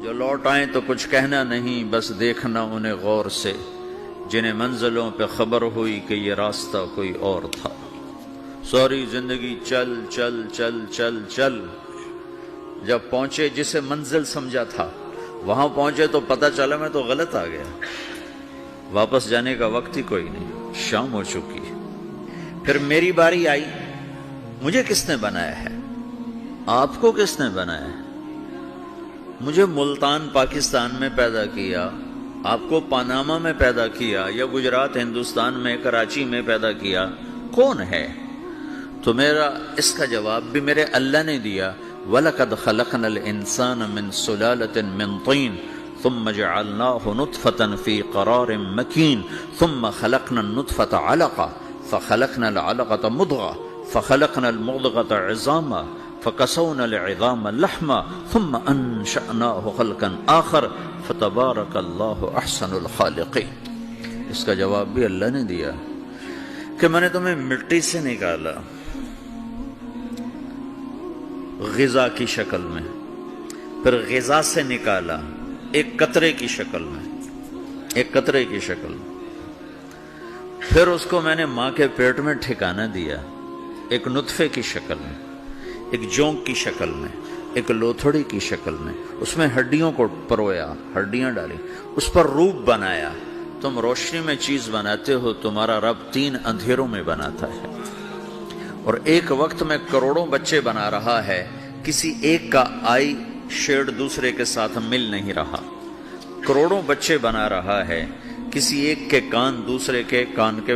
جو لوٹ آئیں تو کچھ کہنا نہیں، بس دیکھنا انہیں غور سے، جنہیں منزلوں پہ خبر ہوئی کہ یہ راستہ کوئی اور تھا۔ ساری زندگی چل چل چل چل چل، جب پہنچے جسے منزل سمجھا تھا وہاں پہنچے تو پتہ چلا میں تو غلط آ گیا، واپس جانے کا وقت ہی کوئی نہیں، شام ہو چکی۔ پھر میری باری آئی، مجھے کس نے بنایا ہے؟ آپ کو کس نے بنایا ہے؟ مجھے ملتان پاکستان میں پیدا کیا، آپ کو پاناما میں پیدا کیا، یا گجرات ہندوستان میں کراچی میں پیدا کیا، کون ہے؟ تو میرا اس کا جواب بھی میرے اللہ نے دیا، وَلَقَدْ خَلَقْنَا الْإِنسَانَ مِنْ سُلَالَةٍ مِّن طِينٍ ثُمَّ جَعَلْنَاهُ نُطْفَةً فِي قَرَارٍ مَّكِينٍ ثُمَّ خَلَقْنَا النُّطْفَةَ عَلَقَةً فَخَلَقْنَا الْعَلَقَةَ مُضْغَةً فَخَلَقْنَا الْمُضْغَةَ عِظَامًا فَكَسَوْنَا الْعِظَامَ لَحْمًا ثُمَّ أَنشَأْنَاهُ خَلْقًا آخَرَ فَتَبَارَكَ اللَّهُ أَحْسَنُ الْخَالِقِينَ۔ اس کا جواب بھی اللہ نے دیا کہ میں نے تمہیں مٹی سے نکالا غذا کی شکل میں، پھر غذا سے نکالا ایک قطرے کی شکل میں، ایک قطرے کی شکل میں، پھر اس کو میں نے ماں کے پیٹ میں ٹھکانہ دیا ایک نطفے کی شکل میں، ایک جونک کی شکل میں، ایک لوتھڑی کی شکل میں، اس میں ہڈیوں کو پرویا، ہڈیاں ڈالی، اس پر روپ بنایا۔ تم روشنی میں چیز بناتے ہو، تمہارا رب 3 اندھیروں میں بناتا ہے، اور ایک وقت میں کروڑوں بچے بنا رہا ہے، کسی ایک کا آئی شیڈ دوسرے کے ساتھ مل نہیں رہا، کروڑوں بچے بنا رہا ہے، کسی ایک کے کان دوسرے کے کان کے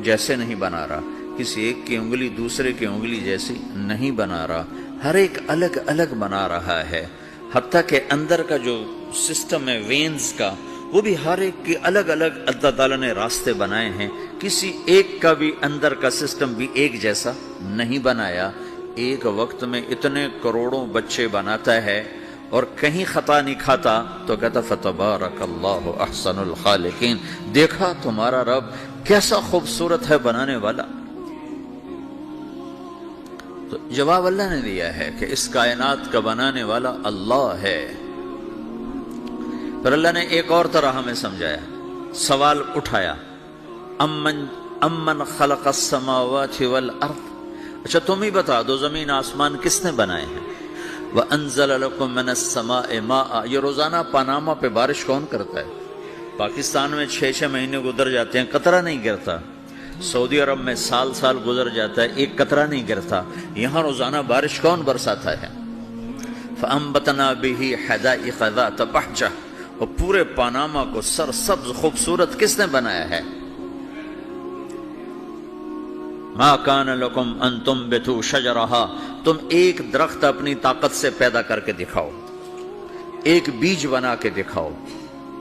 جیسے نہیں بنا رہا، کسی ایک کی انگلی دوسرے کی انگلی جیسی نہیں بنا رہا، ہر ایک الگ الگ بنا رہا ہے، حتیٰ کہ اندر کا جو سسٹم ہے وینز کا، وہ بھی ہر ایک کی الگ الگ اللہ تعالیٰ نے راستے بنائے ہیں، کسی ایک کا بھی اندر کا سسٹم بھی ایک جیسا نہیں بنایا۔ ایک وقت میں اتنے کروڑوں بچے بناتا ہے اور کہیں خطا نہیں کھاتا، تو کہتا فتبارک اللہ احسن الخالقین، دیکھا تمہارا رب کیسا خوبصورت ہے بنانے والا۔ تو جواب اللہ نے دیا ہے کہ اس کائنات کا بنانے والا اللہ ہے۔ پھر اللہ نے ایک اور طرح ہمیں سمجھایا، سوال اٹھایا، امن خلق السماوات والارض، اچھا تم ہی بتا دو زمین آسمان کس نے بنائے ہیں؟ وَأَنزَلَ لَكُم مِّنَ السَّمَاءِ مَاءً، یہ روزانہ پاناما پہ بارش کون کرتا ہے؟ پاکستان میں 6 مہینے گزر جاتے ہیں، قطرہ نہیں گرتا، سعودی عرب میں سال سال گزر جاتا ہے، ایک قطرہ نہیں گرتا، یہاں روزانہ بارش کون برساتا ہے؟ فَأَنبَتْنَا بِهِ حَدَائِقَ ذَاتَ بَهْجَةٍ، اور پورے پاناما کو سرسبز خوبصورت کس نے بنایا ہے؟ مَا كَانَ لَكُمْ أَن تُنبِتُوا شَجَرَهَا، تم ایک درخت اپنی طاقت سے پیدا کر کے دکھاؤ، ایک بیج بنا کے دکھاؤ،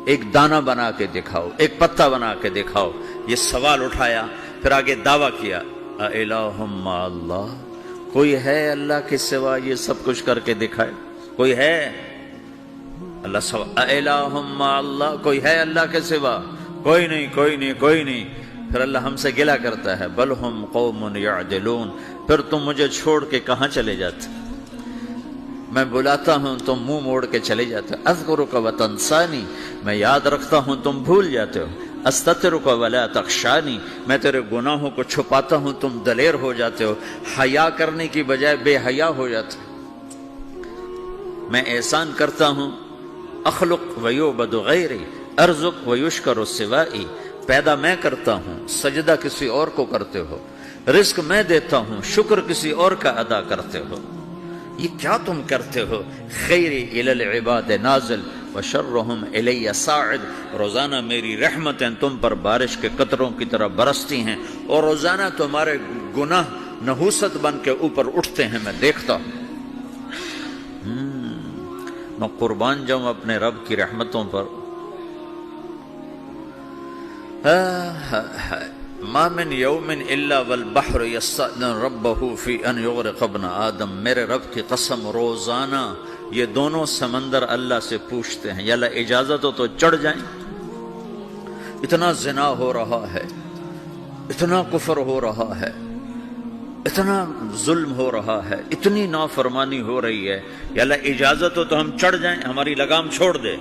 ایک دانہ بنا کے دکھاؤ، ایک پتا بنا کے دکھاؤ۔ یہ سوال اٹھایا، پھر آگے دعویٰ کیا، اَإِلَٰهٌ مَّعَ اللَّهِ، کوئی ہے اللہ کے سوا یہ سب کچھ کر کے دکھائے؟ کوئی ہے؟ اللہ سوا اِلَٰهٌ مَّعَ اللَّهِ، کوئی ہے اللہ کے سوا؟ کوئی نہیں، کوئی نہیں، کوئی نہیں۔ پھر اللہ ہم سے گلہ کرتا ہے، بل ہم قوم یعدلون، پھر تم مجھے چھوڑ کے کہاں چلے جاتے؟ میں بلاتا ہوں تم منہ موڑ کے چلے جاتے ہو، اذکرک وتنسانی، میں یاد رکھتا ہوں تم بھول جاتے ہو، استترک ولا تخشانی، میں تیرے گناہوں کو چھپاتا ہوں تم دلیر ہو جاتے ہو، حیا کرنے کی بجائے بے حیا ہو جاتے ہو۔ میں احسان کرتا ہوں، اخلق ویعبد غیری، ارزق ویشکر سوائی، پیدا میں کرتا ہوں، سجدہ کسی اور کو کرتے ہو، رزق میں دیتا ہوں، شکر کسی اور کا ادا کرتے ہو، یہ کیا تم کرتے ہو؟ خیری الی العباد نازل وشرہم الی صاعد، روزانہ میری رحمتیں تم پر بارش کے قطروں کی طرح برستی ہیں، اور روزانہ تمہارے گناہ نحوست بن کے اوپر اٹھتے ہیں، میں دیکھتا ہوں۔ میں قربان جاؤں اپنے رب کی رحمتوں پر۔ ما من یوم الا والبحر یستأذن ربہ فی ان یغرق ابن آدم، میرے رب کی قسم روزانہ یہ دونوں سمندر اللہ سے پوچھتے ہیں، یا اللہ اجازت ہو تو چڑھ جائیں، اتنا زنا ہو رہا ہے، اتنا کفر ہو رہا ہے، اتنا ظلم ہو رہا ہے، اتنی نافرمانی ہو رہی ہے، یا اللہ اجازت ہو تو ہم چڑھ جائیں، ہماری لگام چھوڑ دے،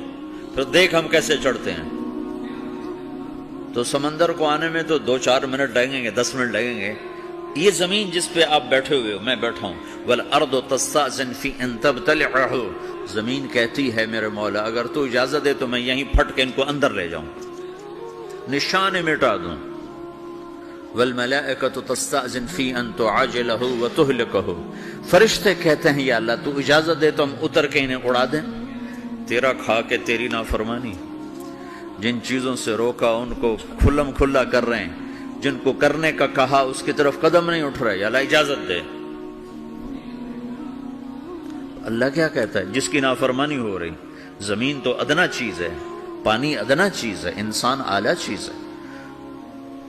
پھر دیکھ ہم کیسے چڑھتے ہیں۔ تو سمندر کو آنے میں تو 2-4 منٹ لگیں گے، 10 منٹ لگیں گے۔ یہ زمین جس پہ آپ بیٹھے ہوئے ہو، میں بیٹھا ہوں، وَالْأَرْضُ تَسْتَأْذِنُ فِي أَن تَبْتَلِعَهُ، زمین کہتی ہے میرے مولا اگر تو اجازت دے تو میں یہیں پھٹ کے ان کو اندر لے جاؤں، نشان مٹا دوں۔ وَالْمَلَائِكَةُ تَسْتَأْذِنُ فِي أَن تُعَاجِلَهُ وَتُهْلِكَهُ، فرشتے کہتے ہیں یا اللہ تو اجازت دے تو ہم اتر کے انہیں اڑا دیں، تیرا کھا کے تیری نافرمانی۔ جن چیزوں سے روکا ان کو کھلم کھلا کر رہے ہیں، جن کو کرنے کا کہا اس کی طرف قدم نہیں اٹھ رہے، یا اللہ اجازت دے۔ اللہ کیا کہتا ہے؟ جس کی نافرمانی ہو رہی، زمین تو ادنا چیز ہے، پانی ادنا چیز ہے، انسان اعلیٰ چیز ہے،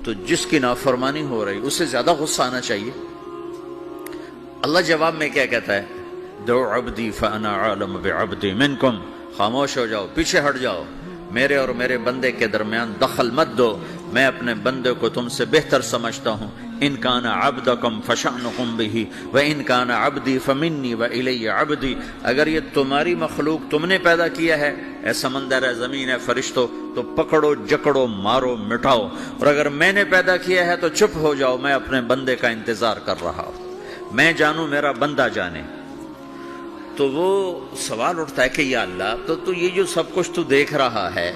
تو جس کی نافرمانی ہو رہی اسے زیادہ غصہ آنا چاہیے۔ اللہ جواب میں کیا کہتا ہے؟ دعو عبدی فانا عالم بعبدی منکم، خاموش ہو جاؤ، پیچھے ہٹ جاؤ، میرے اور میرے بندے کے درمیان دخل مت دو، میں اپنے بندے کو تم سے بہتر سمجھتا ہوں۔ ان کان عبدکم فشأنکم بہ وان کان عبدی فمنی والی عبدی، اگر یہ تمہاری مخلوق تم نے پیدا کیا ہے، اے سمندر ہے، زمین ہے، فرشتوں، تو پکڑو جکڑو مارو مٹاؤ، اور اگر میں نے پیدا کیا ہے تو چپ ہو جاؤ، میں اپنے بندے کا انتظار کر رہا ہوں، میں جانوں میرا بندہ جانے۔ تو وہ سوال اٹھتا ہے کہ یا اللہ تو یہ جو سب کچھ تو دیکھ رہا ہے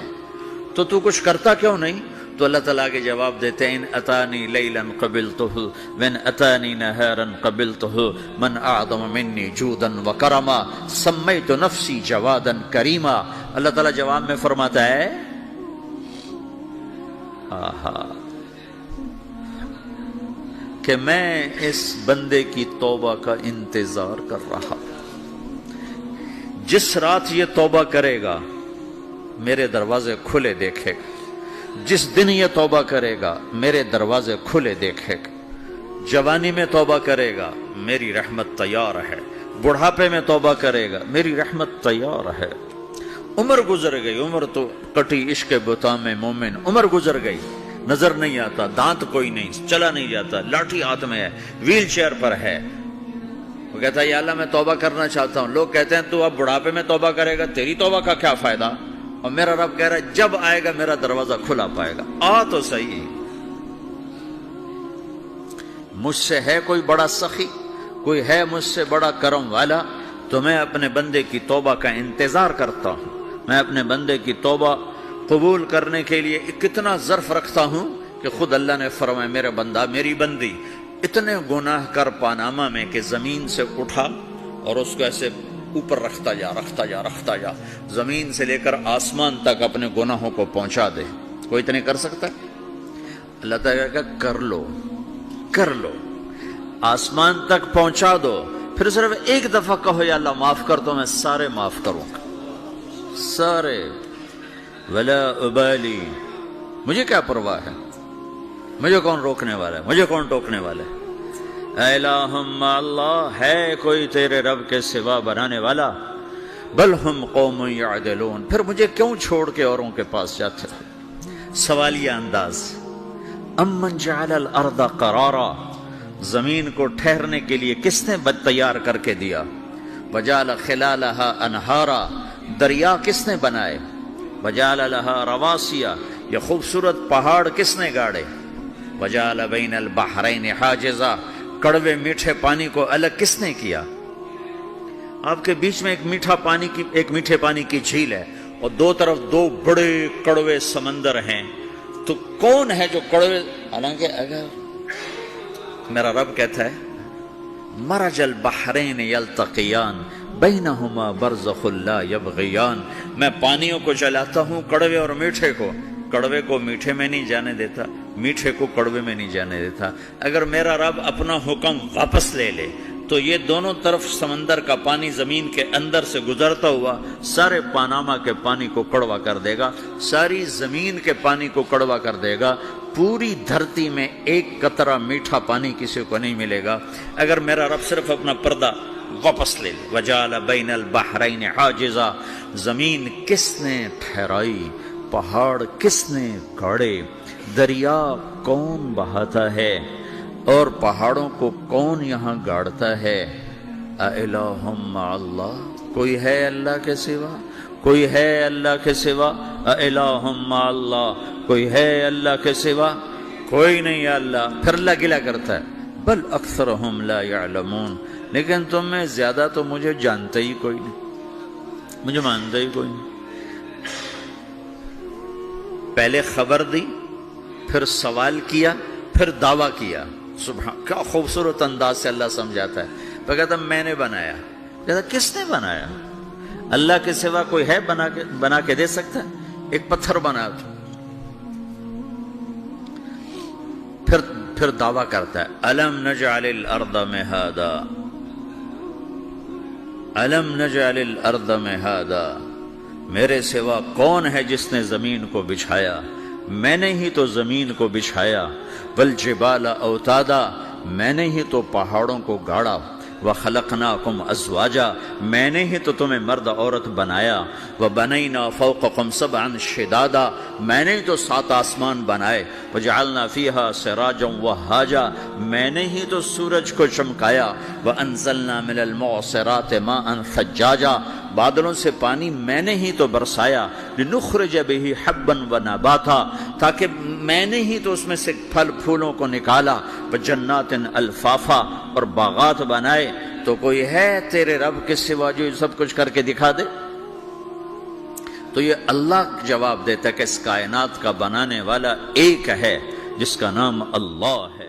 تو کچھ کرتا کیوں نہیں؟ تو اللہ تعالیٰ کے جواب دیتے ہیں ان اتانی لیلا قبلتہ وان اتانی نہارا قبلتہ من اعظم منی جودا وکرما سمیت نفسی جوادا کریما۔ اللہ تعالیٰ جواب میں فرماتا ہے کہ میں اس بندے کی توبہ کا انتظار کر رہا ہوں، جس رات یہ توبہ کرے گا میرے دروازے کھلے دیکھے گا، جس دن یہ توبہ کرے گا میرے دروازے کھلے دیکھے گا، جوانی میں توبہ کرے گا میری رحمت تیار ہے، بڑھاپے میں توبہ کرے گا میری رحمت تیار ہے۔ عمر گزر گئی، عمر تو کٹی عشق بتا میں مومن، عمر گزر گئی، نظر نہیں آتا، دانت کوئی نہیں، چلا نہیں جاتا، لاٹھی ہاتھ میں ہے، ویل چیئر پر ہے، وہ کہتا ہے یا اللہ میں توبہ کرنا چاہتا ہوں۔ لوگ کہتے ہیں تو اب بڑھاپے میں توبہ کرے گا، تیری توبہ کا کیا فائدہ؟ اور میرا رب کہہ رہا ہے جب آئے گا میرا دروازہ کھلا پائے گا، آ تو صحیح۔ مجھ سے ہے کوئی بڑا سخی، کوئی ہے مجھ سے بڑا کرم والا، تو میں اپنے بندے کی توبہ کا انتظار کرتا ہوں، میں اپنے بندے کی توبہ قبول کرنے کے لیے کتنا ظرف رکھتا ہوں کہ خود اللہ نے فرمایا میرے بندہ میری بندی اتنے گناہ کر پاناما میں کہ زمین سے اٹھا اور اس کو ایسے اوپر رکھتا جا، زمین سے لے کر آسمان تک اپنے گناہوں کو پہنچا دے۔ کوئی اتنے کر سکتا ہے؟ اللہ تعالیٰ کہ کر لو، آسمان تک پہنچا دو، پھر صرف ایک دفعہ کہو یا اللہ معاف کر تو میں سارے معاف کروں گا، سارے، ولا ابالی، مجھے کیا پرواہ ہے، مجھے کون روکنے والا ہے، مجھے کون ٹوکنے والا ہے۔ اے الہم اللہ، ہے کوئی تیرے رب کے سوا بنانے والا؟ بل ہم قوم یعدلون، پھر مجھے کیوں چھوڑ کے اوروں کے پاس جاتے ہو؟ سوالیہ انداز۔ امن جعل الارض قرارا، زمین کو ٹھہرنے کے لیے کس نے تیار کر کے دیا؟ وجعل خلالها انہارا، دریا کس نے بنائے؟ وجعل لها رواسیا، یہ خوبصورت پہاڑ کس نے گاڑے؟ وجعل بین البحرین حاجزا، کڑوے میٹھے پانی کو الگ کس نے کیا؟ آپ کے بیچ میں ایک میٹھے پانی کی جھیل ہے اور دو طرف دو بڑے کڑوے سمندر ہیں، تو کون ہے جو کڑوے؟ حالانکہ اگر میرا رب کہتا ہے مرج البحرین یلتقیان بینہما برزخ لا یبغیان، میں پانیوں کو چلاتا ہوں، کڑوے اور میٹھے کو، کڑوے کو میٹھے میں نہیں جانے دیتا، میٹھے کو کڑوے میں نہیں جانے دیتا۔ اگر میرا رب اپنا حکم واپس لے لے تو یہ دونوں طرف سمندر کا پانی زمین کے اندر سے گزرتا ہوا سارے پاناما کے پانی کو کڑوا کر دے گا، ساری زمین کے پانی کو کڑوا کر دے گا، پوری دھرتی میں ایک قطرہ میٹھا پانی کسی کو نہیں ملے گا اگر میرا رب صرف اپنا پردہ واپس لے لے۔ وجعل بین البحرین حاجزا، زمین کس نے ٹھہرائی، پہاڑ کس نے گاڑے، دریا کون بہاتا ہے؟ اور پہاڑوں کو کون یہاں گاڑتا ہے؟ اِلَٰهٌ مَّعَ اللَّهِ، کوئی ہے اللہ کے سوا؟ کوئی ہے اللہ کے سوا؟ اِلَٰهٌ مَّعَ اللَّهِ، کوئی ہے اللہ کے سوا؟ کوئی نہیں ہے اللہ۔ پھر اللہ گلہ کرتا ہے بل اکثرہم لا یعلمون، لیکن تم میں زیادہ تو مجھے جانتے ہی کوئی نہیں، مجھے مانتا ہی کوئی نہیں۔ پہلے خبر دی، پھر سوال کیا، پھر دعویٰ کیا۔ سبحان، کیا خوبصورت انداز سے اللہ سمجھاتا ہے۔ وہ کہتا میں نے بنایا، کہتا کس نے بنایا؟ اللہ کے سوا کوئی ہے بنا کے دے سکتا ہے؟ ایک پتھر بنا تو پھر دعویٰ کرتا ہے الم نجعل الارض مہادا، الم نجعل الارض مہادا، میرے سوا کون ہے جس نے زمین کو بچھایا؟ میں نے ہی تو زمین کو بچھایا۔ والجبال اوتادا، میں نے ہی تو پہاڑوں کو گاڑا۔ وخلقناکم ازواجا، میں نے ہی تو تمہیں مرد عورت بنایا۔ وبنینا فوقکم سبعا شدادا، میں نے ہی تو 7 آسمان بنائے۔ وجعلنا فیہا سراجا وہاجا، میں نے ہی تو سورج کو چمکایا۔ وانزلنا من المعصرات ماء ثجاجا، بادلوں سے پانی میں نے ہی تو برسایا۔ لنخرج بہ حبا ونباتا، تاکہ میں نے ہی تو اس میں سے پھل پھولوں کو نکالا۔ وجنات الفافا، اور باغات بنائے۔ تو کوئی ہے تیرے رب کے سوا جو سب کچھ کر کے دکھا دے؟ تو یہ اللہ جواب دیتا ہے کہ اس کائنات کا بنانے والا ایک ہے جس کا نام اللہ ہے۔